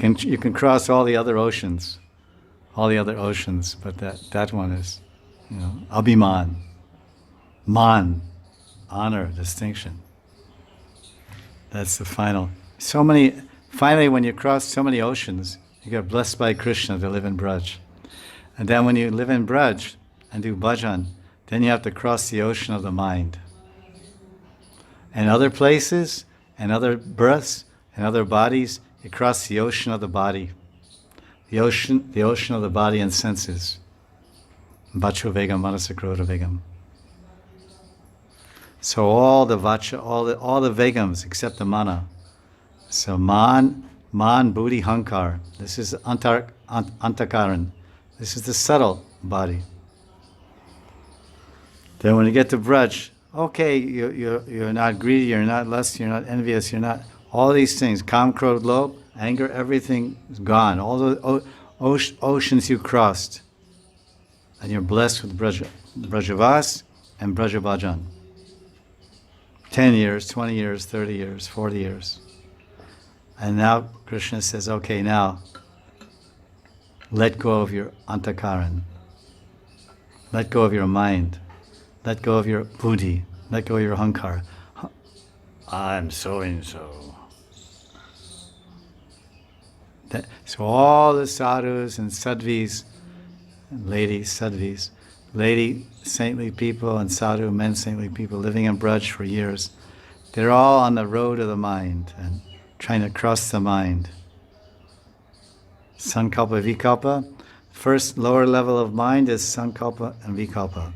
You can cross all the other oceans, but that one is, Abhiman, Man, honor, distinction. That's the final. Finally, when you cross so many oceans, you get blessed by Krishna to live in Braj. And then when you live in Braj and do bhajan, then you have to cross the ocean of the mind. And other places, and other births, and other bodies, you cross the ocean of the body. The ocean of the body and senses. Vacho vegam, manasakroda vegam. So all the vacha, all the vegams except the mana. So man, buddhi, hankar. This is antakaran. This is the subtle body. Then when you get to Braj, okay, you're not greedy, you're not lust, you're not envious, you're not all these things. Kam, krodh, lobh, anger, everything is gone. All the oceans you crossed, and you're blessed with Brajavas and Brajabhajan. 10 years, 20 years, 30 years, 40 years. And now Krishna says, okay, now let go of your antakaran. Let go of your mind. Let go of your buddhi. Let go of your hankar. I'm so and so. So all the sadhus and sadhvis, and ladies, sadhvis, lady saintly people and sadhu, men saintly people living in Braj for years, they're all on the road of the mind and trying to cross the mind. Sankalpa, Vikalpa. First lower level of mind is Sankalpa and Vikalpa.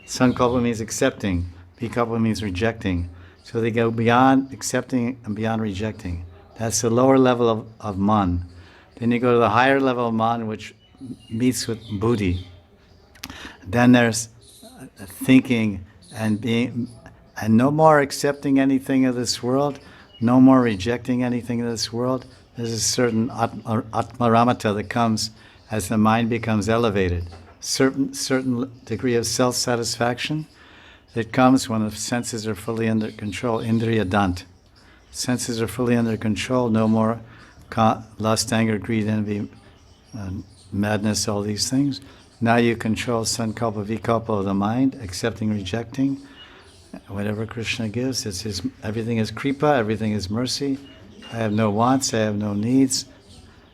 Sankalpa means accepting, Vikalpa means rejecting. So they go beyond accepting and beyond rejecting. That's the lower level of man. Then you go to the higher level of man, which meets with buddhi. Then there's thinking and being, and no more accepting anything of this world, no more rejecting anything of this world. There's a certain atmaramata that comes as the mind becomes elevated. Certain degree of self-satisfaction that comes when the senses are fully under control. Indriya dant. Senses are fully under control. No more lust, anger, greed, envy, madness, all these things. Now you control sankalpa, vikalpa of the mind, accepting, rejecting. Whatever Krishna gives, everything is kripa, everything is mercy. I have no wants, I have no needs.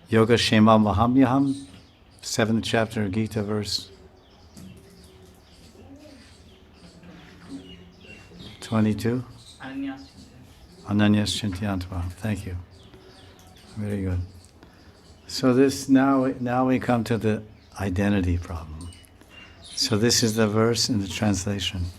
Yoga Shema Mahamyaham, 7th chapter of Gita, verse 22. Ananyas Chintayantva. Thank you. Very good. So now we come to the identity problem. So this is the verse in the translation.